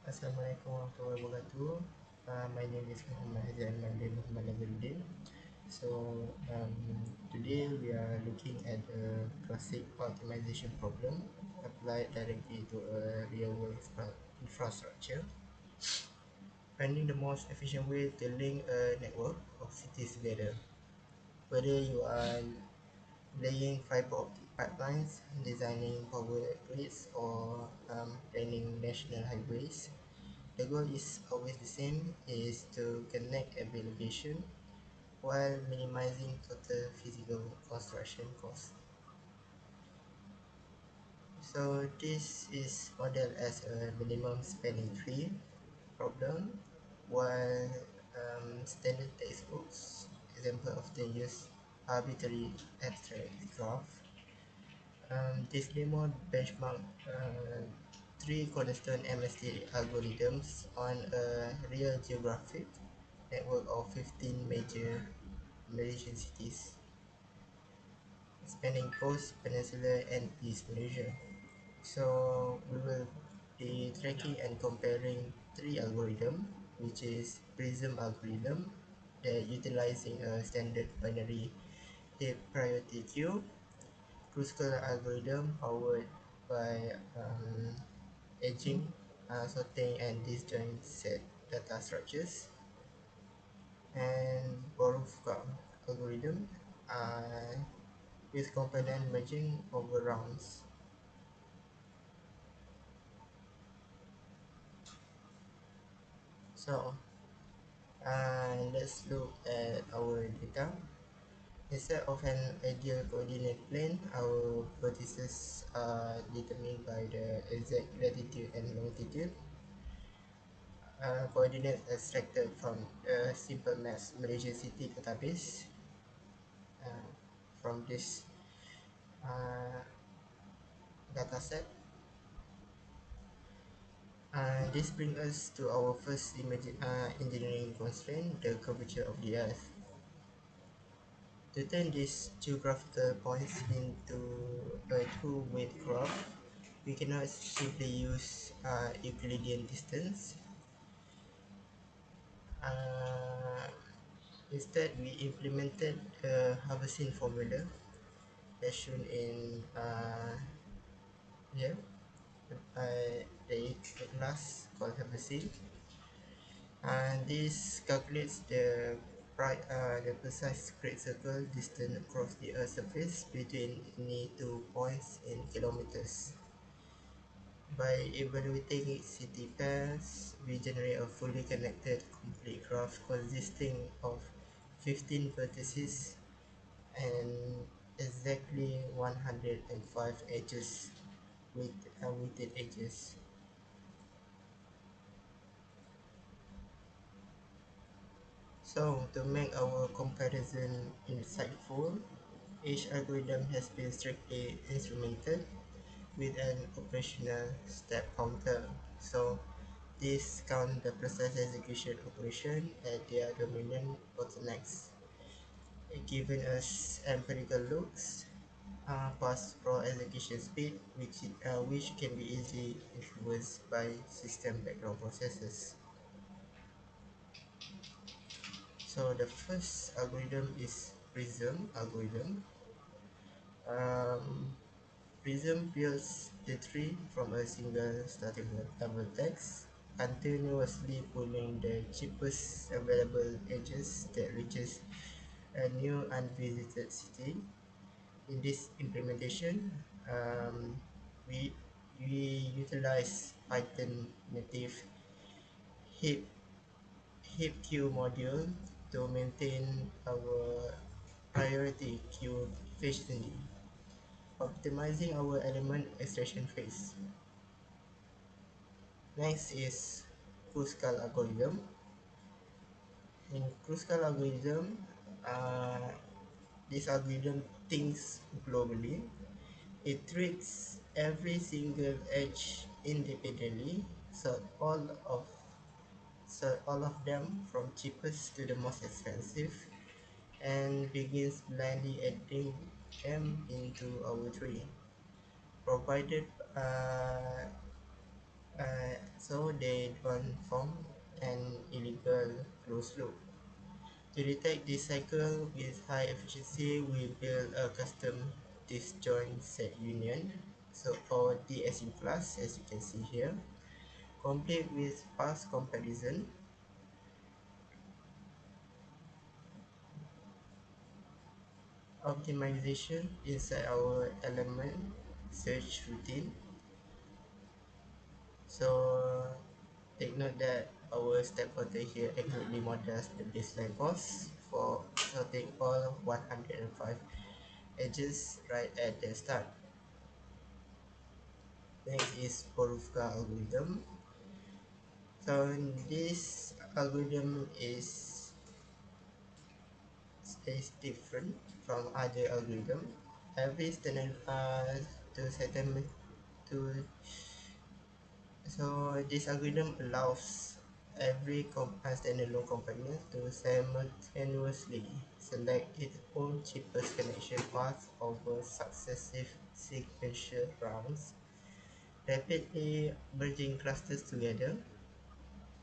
Assalamualaikum warahmatullahi wabarakatuh. My name is Muhammad Hazan Mandi Muhammad Nazaruddin. So today we are looking at a classic optimization problem applied directly to a real-world infrastructure, finding the most efficient way to link a network of cities together. Whether you are laying fiber optic pipelines, designing power grids, or planning national highways, the goal is always the same, is to connect every location while minimizing total physical construction costs. So this is modeled as a minimum spanning tree problem, while standard textbooks example often use arbitrary abstract graph. This demo benchmark three cornerstone MST algorithms on a real geographic network of 15 major Malaysian cities, spanning coast, peninsula, and East Malaysia. So we will be tracking and comparing three algorithms, which is Prism algorithm that utilizing a standard binary heap priority queue, Kruskal algorithm powered by edging, sorting, and disjoint set data structures, and Borovka algorithm uh, with component merging over rounds. So let's look at our data. Instead of an ideal coordinate plane, our vertices are determined by the exact latitude and longitude. Coordinates extracted from the Simple Maps Malaysia City database. Uh, from this uh, dataset, this brings us to our first engineering constraint, the curvature of the Earth. To turn these geographical points into a two-way graph, we cannot simply use Euclidean distance. Uh, Instead, we implemented the Harbison formula as shown in here by the class called Harbison. And this calculates the precise great circle distance across the Earth's surface between any two points in kilometers. By evaluating its city pairs, we generate a fully connected complete graph consisting of 15 vertices and exactly 105 edges with weighted edges. So to make our comparison insightful, each algorithm has been strictly instrumented with an operational step counter. So this count the precise execution operation at their dominant bottlenecks, giving us empirical looks past raw execution speed, which can be easily influenced by system background processes. So the first algorithm is Prism algorithm. Um, Prism builds the tree from a single starting vertex, continuously pulling the cheapest available edges that reaches a new unvisited city. In this implementation, um, we, we utilize Python native heap, heap queue module to maintain our priority queue efficiently, optimizing our element extraction phase. Next is Kruskal algorithm. In Kruskal algorithm, uh, this algorithm thinks globally. It treats every single edge independently, so all of them from cheapest to the most expensive, and begins blindly adding them into our tree, provided uh, So they don't form an illegal closed loop. To detect this cycle with high efficiency, we build a custom disjoint set union, so or DSU class, as you can see here, complete with path comparison, optimization inside our element search routine. So take note that our step order here accurately models the baseline cost for sorting all 105 edges right at the start. Next is Borufka algorithm. So this algorithm is different from other algorithm. Every standard to settlement to so this algorithm allows every standalone component to simultaneously select its own cheapest connection path over successive sequential rounds, rapidly merging clusters together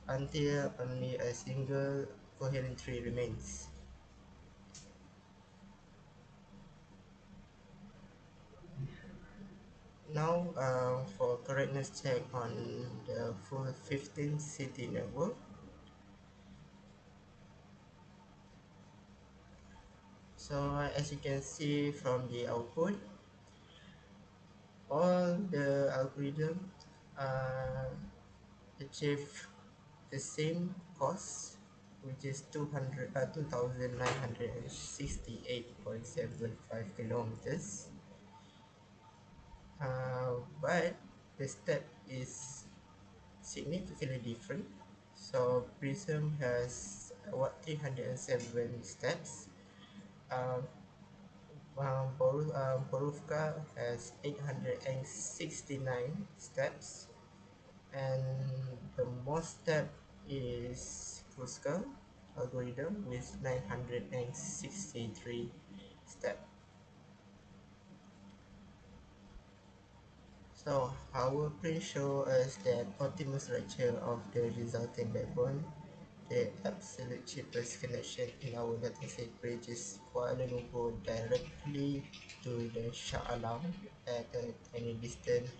until only a single coherent tree remains. Now, for correctness check on the full 15 city network. So, as you can see from the output, all the algorithms uh, achieve the same cost, which is 2,968.75 kilometers. But the step is significantly different. So Prism has 307 steps. Um, Borufka has 869 steps, and the most step is Kruskal algorithm with 963 steps. So our print show us that optimal structure of the resulting backbone, the absolute cheapest connection in our dataset bridges Kuala Lumpur directly to the Shah Alam at a tiny distance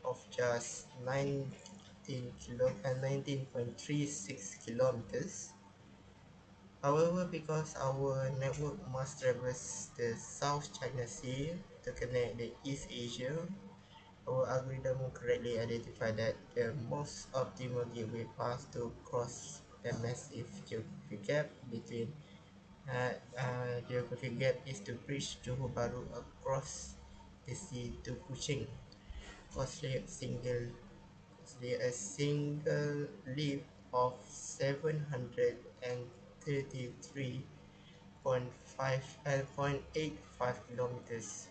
of just 19.36 kilometers. However, because our network must traverse the South China Sea to connect the East Asia, our algorithm correctly identified that the most optimal gateway path to cross the massive geographic gap is to bridge Johor Bahru across the sea to Kuching. Costly a single leap of 733.85 kilometers.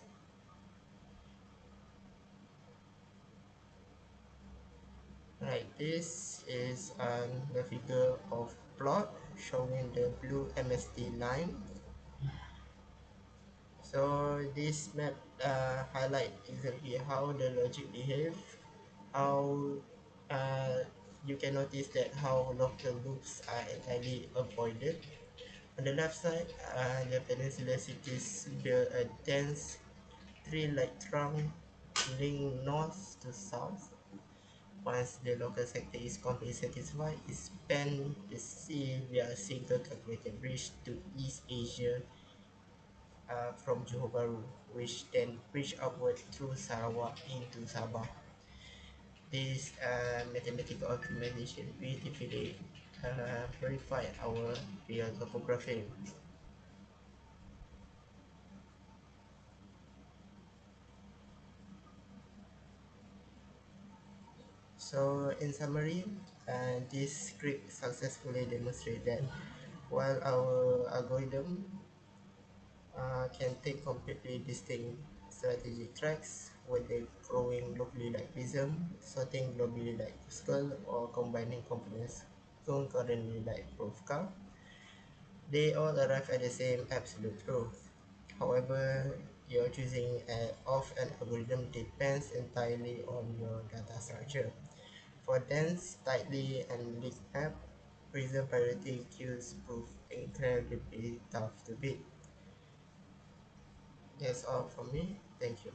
Right, this is the figure of plot showing the blue MST line. So this map highlight exactly how the logic behave, how uh, you can notice that how local loops are entirely avoided. On the left side, the peninsula cities build a dense tree-like trunk link north to south. Once the local sector is completely satisfied, it span the sea via a single calculated bridge to East Asia from Johor Bahru, which then bridge upward through Sarawak into Sabah. This mathematical optimization beautifully verify our real topography. So, in summary, this script successfully demonstrates that while our algorithm can take completely distinct strategic tracks, whether growing locally like Prism, sorting globally like Skull, or combining components concurrently like Profka, they all arrive at the same absolute truth. However, your choosing of an algorithm depends entirely on your data structure. For dense, tightly and linked app, reason priority queues prove incredibly tough to beat. That's all from me. Thank you.